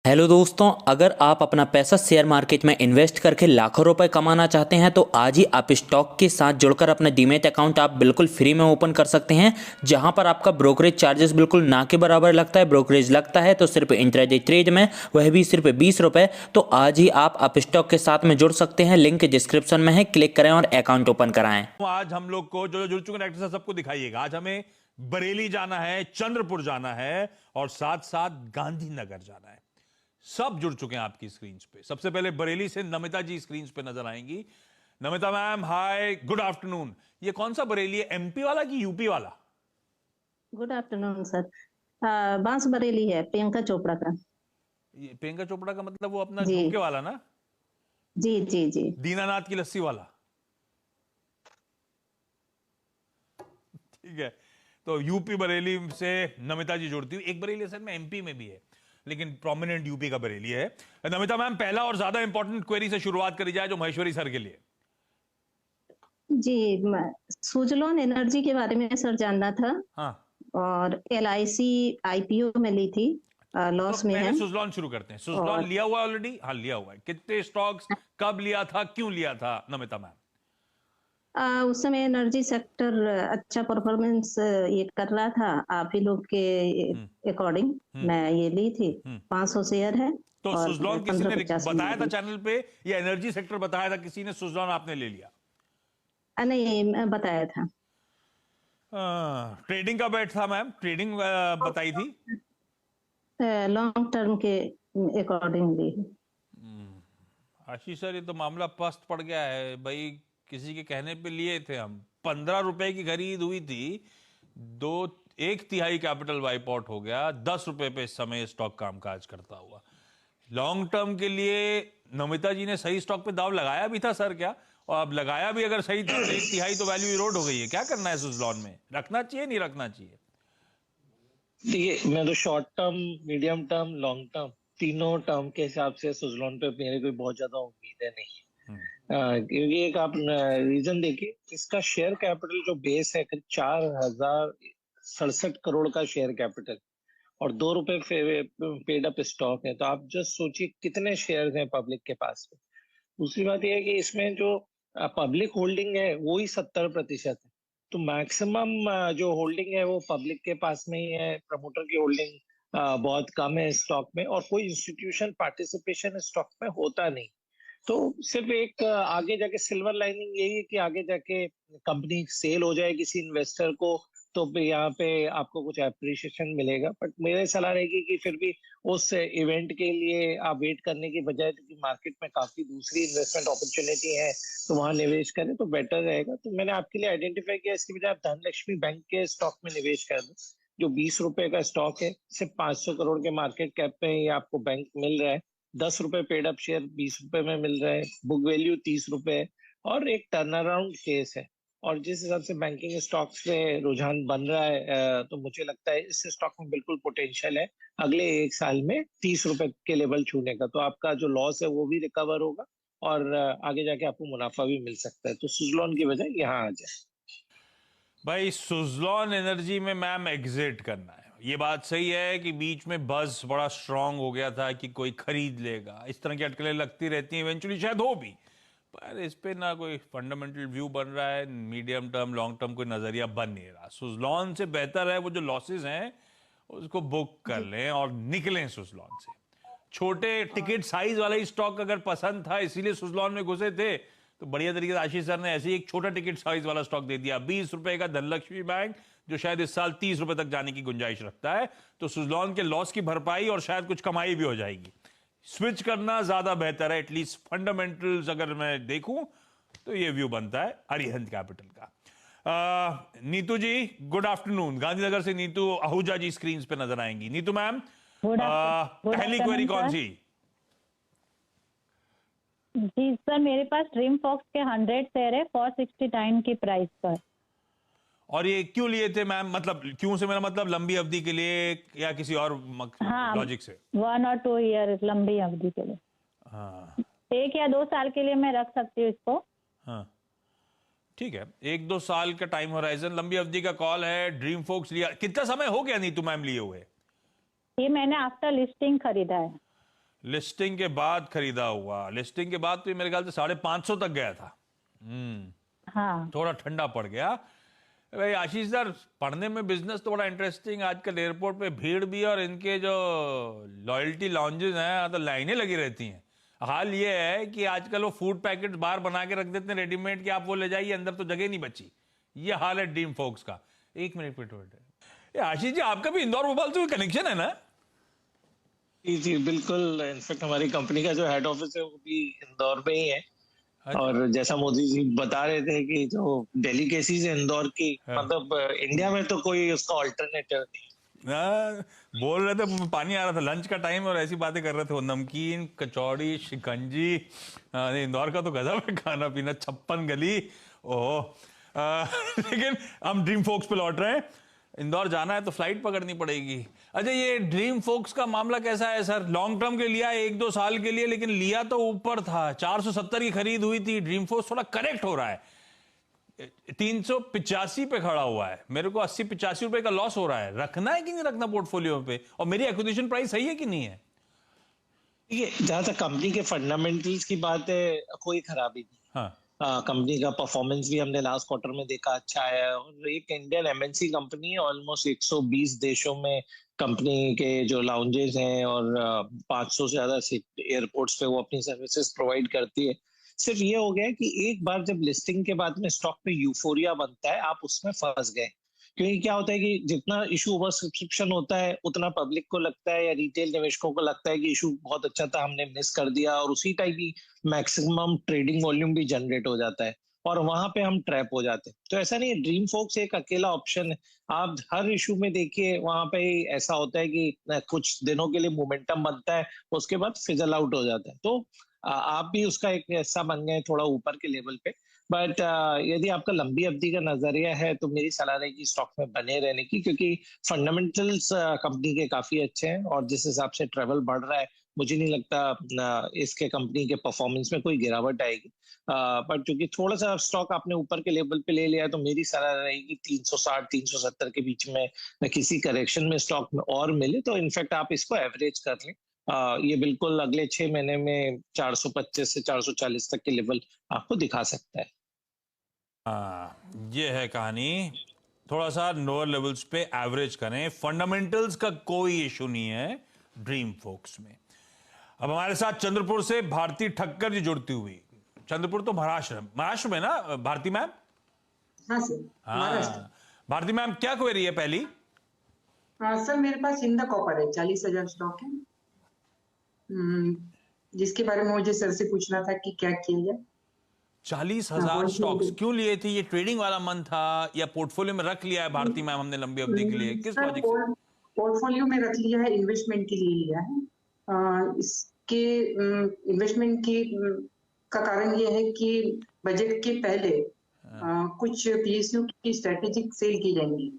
Hello दोस्तों, अगर आप अपना पैसा शेयर मार्केट में इन्वेस्ट करके लाखों रुपए कमाना चाहते हैं तो आज ही आप स्टॉक के साथ जुड़कर अपना डीमैट अकाउंट आप बिल्कुल फ्री में ओपन कर सकते हैं, जहां पर आपका ब्रोकरेज चार्जेस बिल्कुल ना के बराबर लगता है। ब्रोकरेज लगता है तो सिर्फ इंट्राडे ट्रेड में, वह भी सिर्फ 20 रुपए। तो आज ही आप स्टॉक के साथ में जुड़ सकते हैं, लिंक डिस्क्रिप्शन में है, क्लिक करें और अकाउंट ओपन कराएं। आज हम लोग को जो जुड़ चुके एक्टर्स सबको दिखाइएगा। आज हमें बरेली जाना है, चंद्रपुर जाना है और साथ साथ गांधीनगर जाना है। सब जुड़ चुके हैं आपकी स्क्रीन पे। सबसे पहले बरेली से नमिता जी स्क्रीन पे नजर आएंगी। नमिता मैम, हाय, गुड आफ्टरनून। ये कौन सा बरेली है, एमपी वाला कि यूपी वाला? Good afternoon sir. बांस बरेली है, प्रियंका चोपड़ा का। ये प्रियंका चोपड़ा का मतलब वो अपना जी झुमके वाला ना? जी जी जी। दीनानाथ की लस्सी वाला। ठीक है, तो यूपी बरेली से नमिता जी जुड़ती हुई। एक बरेली असल में एमपी में भी है, लेकिन प्रोमिनेंट यूपी का बरेली है। नमिता मैम, पहला और ज्यादा इंपॉर्टेंट क्वेरी से शुरुआत करी जाए जो महेश्वरी सर के लिए। जी, सुजलॉन एनर्जी के बारे में सर जानना था। हाँ, और LIC IPO में ली थी, तो लॉस में पहले है। सुजलॉन शुरू करते हैं। सुजलॉन और लिया हुआ ऑलरेडी? हाँ, लिया हुआ है। कितने स्टॉक्स, कब लिया था, क्यों लिया था नमिता मैम? उस समय एनर्जी सेक्टर अच्छा परफॉर्मेंस ये कर रहा था, आप ही लोग के अकॉर्डिंग हम्म मैं ये ली थी। हम्म 500 शेयर है तो और सुजलॉन किसी ने 1550 में बताया था ली। चैनल पे, या एनर्जी सेक्टर बताया था किसी ने, सुजलॉन आपने ले लिया? नहीं, मैं बताया था। ट्रेडिंग का बेट था मैम, ट्रेडिंग बताई थी। लॉन्ग टर्म के अकॉर्डिंग ली। आशीष सर, ये तो मामला पस्त पड़ गया है भाई। किसी के कहने पे लिए थे हम। 15 रुपए की खरीद हुई थी, दो, एक तिहाई कैपिटल वाइप आउट हो गया। 10 रुपए पे इस समय स्टॉक कामकाज करता हुआ। लॉन्ग टर्म के लिए नमिता जी ने सही स्टॉक पे दाव लगाया भी था सर क्या? और अब लगाया भी अगर सही था तो एक तिहाई तो वैल्यू इरोड हो गई है। क्या करना है सुजलॉन में? रखना चाहिए, नहीं रखना चाहिए? देखिए, मैं तो short term, medium term, long term, तीनों टर्म के हिसाब से सुजलॉन पे मेरे कोई बहुत ज्यादा उम्मीदें नहीं है। हम्म क्योंकि एक आप रीजन देखिए, इसका शेयर कैपिटल जो बेस है करीब 4067 करोड़ का शेयर कैपिटल, और 2 रुपए पेड अप स्टॉक है। तो आप जस्ट सोचिए कितने शेयर हैं पब्लिक के पास में। दूसरी बात यह है कि इसमें जो पब्लिक होल्डिंग है वो ही 70% है। तो मैक्सिमम जो होल्डिंग है वो पब्लिक के पास में ही है। प्रमोटर की होल्डिंग बहुत कम है स्टॉक में, और कोई इंस्टीट्यूशन पार्टिसिपेशन स्टॉक में होता नहीं। तो सिर्फ एक आगे जाके सिल्वर लाइनिंग यही है कि आगे जाके कंपनी सेल हो जाए किसी इन्वेस्टर को, तो भी यहाँ पे आपको कुछ अप्रिशिएशन मिलेगा। बट मेरी सलाह रहेगी कि फिर भी उस इवेंट के लिए आप वेट करने की बजाय, क्योंकि मार्केट में काफी दूसरी इन्वेस्टमेंट अपॉर्चुनिटी है, तो वहां निवेश करें तो बेटर रहेगा। तो मैंने आपके लिए आइडेंटिफाई किया, इसकी बजाय आप धनलक्ष्मी बैंक के स्टॉक में निवेश कर दो, जो 20 रुपए का स्टॉक है। सिर्फ 500 करोड़ के मार्केट कैप पे ही आपको बैंक मिल रहा है। 10 रुपए पेड अप शेयर 20 रुपए में मिल रहा है। बुक वैल्यू 30 रुपए है, और एक टर्न अराउंड केस है। और जिस हिसाब से बैंकिंग स्टॉक्स में रुझान बन रहा है, तो मुझे लगता है इस स्टॉक में बिल्कुल पोटेंशियल है अगले 1 साल में 30 रुपए के लेवल छूने का। तो आपका जो लॉस है वो भी रिकवर होगा, और आगे जाके आपको मुनाफा भी मिल सकता है। तो सुजलॉन की बजाय यहाँ आ जाए। भाई, सुजलॉन एनर्जी में मैम एग्जिट करना है। ये बात सही है कि बीच में बस बड़ा स्ट्रांग हो गया था कि कोई खरीद लेगा, इस तरह की अटकलें लगती रहती हैं, इवेंचुअली शायद हो भी, पर इस पे ना कोई फंडामेंटल व्यू बन रहा है, मीडियम टर्म लॉन्ग टर्म कोई नजरिया बन नहीं रहा। सुजलॉन से बेहतर है वो जो लॉसेज हैं उसको बुक कर लें और निकलें सुजलॉन से। छोटे टिकट साइज वाला ही स्टॉक अगर पसंद था इसीलिए सुजलॉन में घुसे थे, तो बढ़िया तरीके से आशीष सर ने ऐसे ही एक छोटा टिकट साइज वाला स्टॉक दे दिया। 20 रुपए का धनलक्ष्मी बैंक, जो शायद इस साल 30 रुपए तक जाने की गुंजाइश रखता है। तो सुजलॉन के लॉस की भरपाई और शायद कुछ कमाई भी हो जाएगी। स्विच करना ज्यादा बेहतर है, एटलीस्ट फंडामेंटल्स अगर मैं देखूं तो ये व्यू बनता है अरिहंत कैपिटल का। नीतू जी, गुड आफ्टरनून। गांधीनगर से नीतू आहूजा जी स्क्रीन पे नजर आएंगी। नीतू मैम, पहली क्वेरी कौन सी? जी सर, मेरे पास ड्रीम फॉक्स के 100 शेयर है 469 की प्राइस पर। और ये क्यों लिए थे मैम? मतलब क्यों से मेरा मतलब लंबी अवधि के लिए या किसी और लॉजिक से? 1 और 2 ईयर लंबी अवधि के लिए। हाँ 1 या 2 साल के लिए मैं रख सकती हूँ इसको। हाँ, ठीक है, 1-2 साल का टाइम होराइजन, लंबी अवधि का कॉल है। ड्रीम फोक्स लिया, कितना समय हो गया नीतू मैम लिए हुए? ये मैंने आफ्टर लिस्टिंग खरीदा है। लिस्टिंग के बाद खरीदा हुआ, लिस्टिंग के बाद तो ये मेरे ख्याल से 550 तक गया था। हाँ थोड़ा ठंडा पड़ गया। भाई आशीष सर, पढ़ने में बिजनेस तो बड़ा इंटरेस्टिंग। आजकल एयरपोर्ट पे भीड़ भी और इनके जो लॉयल्टी लॉन्जेस हैं तो लाइनें लगी रहती हैं। हाल ये है कि आजकल वो फूड पैकेट बाहर बना के रख देते हैं रेडीमेड कि आप वो ले जाइए, अंदर तो जगह नहीं बची। ये हाल है ड्रीम फोक्स का। एक मिनट ये आशीष जी, आपका भी इंदौर भोपाल से कोई कनेक्शन है ना? जी जी बिल्कुल, इनफैक्ट हमारी कंपनी का जो हेड ऑफिस है वो भी इंदौर में ही है। और जैसा मोदी जी बता रहे थे कि जो डेलीकेसीज है इंदौर की, मतलब इंडिया में तो कोई उसका ऑल्टरनेटिव नहीं। बोल रहे थे, पानी आ रहा था लंच का टाइम और ऐसी बातें कर रहे थे। वो नमकीन, कचौड़ी, शिकंजी, इंदौर का तो गजब है खाना पीना, 56 गली। ओह लेकिन हम ड्रीम फोक्स पे लौट रहे हैं। इंदौर जाना है तो फ्लाइट पकड़नी पड़ेगी। अच्छा, ये ड्रीम फोक्स का मामला कैसा है सर? लॉन्ग टर्म के लिया 1-2 साल के लिए, लेकिन लिया तो ऊपर था। 470 की खरीद हुई थी। ड्रीम फोक्स थोड़ा करेक्ट हो रहा है, 385 पे खड़ा हुआ है। मेरे को 80-85 रुपए का लॉस हो रहा है। रखना है कि नहीं रखना पोर्टफोलियो पे? और मेरी एक्विजिशन प्राइस सही है कि नहीं है? ये जहां तक कंपनी के फंडामेंटल्स की बात है, कोई खराबी नहीं। हाँ, कंपनी का परफॉर्मेंस भी हमने लास्ट क्वार्टर में देखा अच्छा है। और एक इंडियन एमएनसी कंपनी है, ऑलमोस्ट 120 देशों में कंपनी के जो लाउंजेस हैं और 500 से ज्यादा एयरपोर्ट्स पे वो अपनी सर्विसेज प्रोवाइड करती है। सिर्फ ये हो गया है कि एक बार जब लिस्टिंग के बाद में स्टॉक पे यूफोरिया बनता है, आप उसमें फंस गए। क्योंकि क्या होता है कि जितना इशू ओवर सब्सक्रिप्शन होता है, उतना पब्लिक को लगता है या रिटेल निवेशकों को लगता है कि इशू बहुत अच्छा था, हमने मिस कर दिया, और उसी टाइप की मैक्सिमम ट्रेडिंग वॉल्यूम भी जनरेट हो जाता है और वहां पे हम ट्रैप हो जाते हैं। तो ऐसा नहीं है, ड्रीम फोक्स एक अकेला ऑप्शन है। आप हर इशू में देखिए, वहां पे ऐसा होता है कि कुछ दिनों के लिए मोमेंटम बनता है, उसके बाद फिजल आउट हो जाता है। तो आप भी उसका एक हिस्सा बन गए थोड़ा ऊपर के लेवल पे। बट यदि आपका लंबी अवधि का नजरिया है तो मेरी सलाह रहेगी स्टॉक में बने रहने की, क्योंकि फंडामेंटल्स कंपनी के काफी अच्छे हैं और जिस हिसाब से ट्रेवल बढ़ रहा है, मुझे नहीं लगता इसके कंपनी के परफॉर्मेंस में कोई गिरावट आएगी। बट क्योंकि थोड़ा सा स्टॉक आपने ऊपर के लेवल पे ले लिया है, तो मेरी सलाह रहेगी 360-370 के बीच में किसी करेक्शन में स्टॉक में और मिले तो इनफैक्ट आप इसको एवरेज कर लें। ये बिल्कुल अगले 6 महीने में 425 से 440 तक के लेवल आपको दिखा सकता है। ये है कहानी। थोड़ा सा लोअर लेवल्स पे एवरेज करें, फंडामेंटल्स का कोई इशू नहीं है ड्रीम फोक्स में। अब हमारे साथ चंद्रपुर से भारती ठक्कर जी जुड़ती हुई। चंद्रपुर तो महाराष्ट्र में ना भारती मैम? हाँ सर, महाराष्ट्र। भारती मैम, क्या क्वेरी है पहली? सर मेरे पास हिंदा कॉपर है, 40,000 स्टॉक है, जिसके बारे में मुझे सर से पूछना था कि क्या किया जाए। 40,000 स्टॉक्स क्यों लिए थे? ये ट्रेडिंग वाला मन था या पोर्टफोलियो में रख लिया है भारती मैम हमने लंबी अवधि के लिए? किस प्रोजेक्ट से? पोर्टफोलियो में रख लिया है, इन्वेस्टमेंट के लिए लिया है। इसके इन्वेस्टमेंट की का कारण ये है कि बजट के पहले कुछ पीएसयू की स्ट्रेटेजिक सेल की जाएंगी,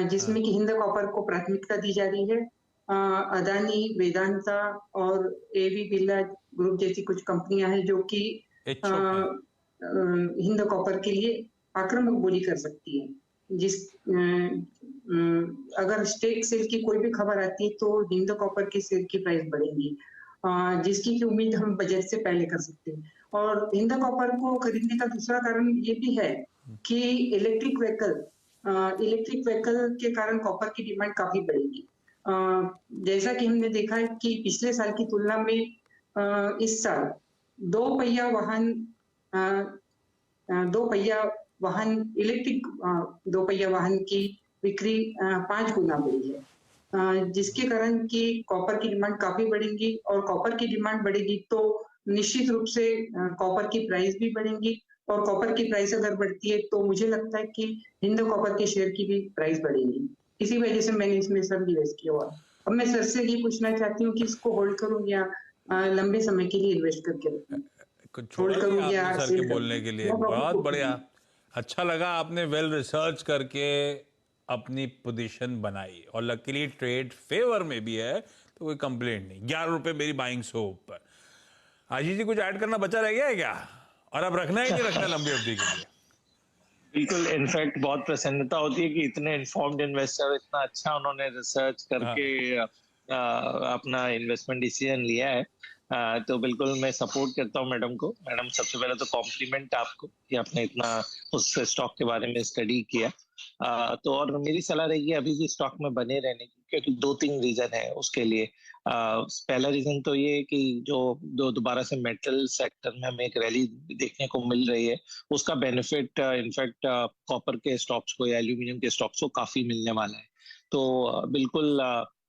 जिसमें कि हिंदा कॉपर को प्राथमिकता दी जा रही है। अदानी, वेदांता और एवी बिरला ग्रुप जैसी कुछ कंपनियां हैं जो कि हिंदा कॉपर के लिए आक्रामक बोली कर सकती है। अगर स्टेक सेल की कोई भी खबर आती है तो हिंदा कॉपर की शेयर की प्राइस बढ़ेगी, जिसकी की उम्मीद हम बजट से पहले कर सकते हैं। और हिंदा कॉपर को खरीदने का दूसरा कारण ये भी है कि इलेक्ट्रिक व्हीकल के कारण कॉपर की डिमांड काफी बढ़ेगी। जैसा कि हमने देखा है कि पिछले साल की तुलना में इस साल दो पहिया वाहन की बिक्री 5 गुना बढ़ी है, जिसके कारण कि कॉपर की डिमांड काफी बढ़ेगी। और कॉपर की डिमांड बढ़ेगी तो निश्चित रूप से कॉपर की प्राइस भी बढ़ेंगी, और कॉपर की प्राइस अगर बढ़ती है तो मुझे लगता है कि हिंदा कॉपर के शेयर की भी प्राइस बढ़ेगी। इसी वजह से मैंने इसमें सब निवेश किया हुआ। अब मैं सर से ये पूछना चाहती हूँ कि इसको होल्ड करूँ या लंबे समय के लिए इन्वेस्ट करके होल्ड करूँ या सर के बोलने के लिए बहुत बढ़िया, अच्छा लगा। आपने वेल रिसर्च करके अपनी पोजीशन बनाई और लकीली ट्रेड फेवर में भी है तो कोई कंप्लेंट नहीं। 11 रुपए मेरी बाइंग सो ऊपर। आशीष जी, कुछ ऐड करना बचा रह गया है क्या? और अब रखना ही नहीं रखना लंबी अवधि के लिए? बिल्कुल, इनफैक्ट बहुत प्रसन्नता होती है कि इतने इन्फॉर्म्ड इन्वेस्टर, इतना अच्छा उन्होंने रिसर्च करके अपना इन्वेस्टमेंट डिसीजन लिया है, तो बिल्कुल मैं सपोर्ट करता हूँ मैडम को। मैडम, सबसे पहले तो कॉम्प्लीमेंट आपको कि आपने इतना उस स्टॉक के बारे में स्टडी किया। तो और मेरी सलाह रहेगी अभी भी स्टॉक में बने रहने की, क्योंकि 2-3 रीजन है उसके लिए। पहला रीजन तो ये है कि जो दोबारा से मेटल सेक्टर में हमें एक रैली देखने को मिल रही है, उसका बेनिफिट इनफैक्ट कॉपर के स्टॉक्स को या एल्यूमिनियम के स्टॉक्स को काफी मिलने वाला है। तो बिल्कुल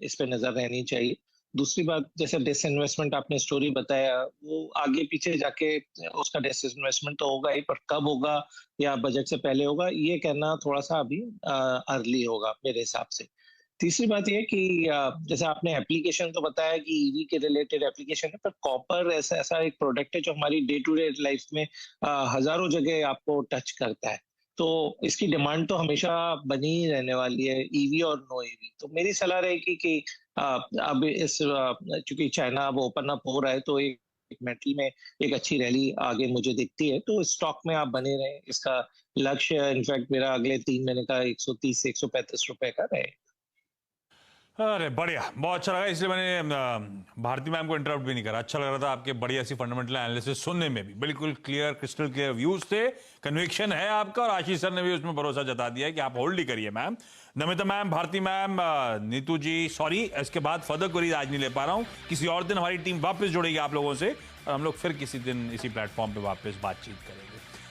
इस पे नजर रहनी चाहिए। दूसरी बात, जैसे डिसइन्वेस्टमेंट आपने स्टोरी बताया, वो आगे पीछे जाके उसका डिसइन्वेस्टमेंट तो होगा ही, पर कब होगा या बजट से पहले होगा ये कहना थोड़ा सा अभी अर्ली होगा मेरे हिसाब से। तीसरी बात ये कि जैसे आपने एप्लीकेशन तो बताया कि ईवी के रिलेटेड एप्लीकेशन है, पर कॉपर ऐसा ऐसा एक प्रोडक्ट है जो हमारी डे टू डे लाइफ में हजारों जगह आपको टच करता है। तो इसकी डिमांड तो हमेशा बनी ही रहने वाली है, ईवी और नो ईवी। तो मेरी सलाह रहेगी कि अब चूंकि चाइना अब ओपन अप हो रहा है, तो एक मेटल में एक अच्छी रैली आगे मुझे दिखती है, तो स्टॉक में आप बने रहें। इसका लक्ष्य इनफैक्ट मेरा अगले 3 महीने का 130 से 135 रुपए का रहे। अरे बढ़िया, बहुत अच्छा लगा, इसलिए मैंने भारती मैम को इंटरप्ट भी नहीं करा। अच्छा लग रहा था आपके बढ़िया सी फंडामेंटल एनालिसिस सुनने में भी। बिल्कुल क्लियर, क्रिस्टल क्लियर व्यूज थे, कन्विक्शन है आपका, और आशीष सर ने भी उसमें भरोसा जता दिया है कि आप होल्ड ही करिए ma'am. Namita ma'am, Bharti ma'am, Neetu ji, sorry इसके बाद फर्दर क्वेरीज आज नहीं ले पा रहा हूँ। किसी और दिन हमारी टीम वापस जुड़ेगी आप लोगों से, और हम लोग फिर किसी दिन इसी प्लेटफॉर्म पे वापस बातचीत करेंगे।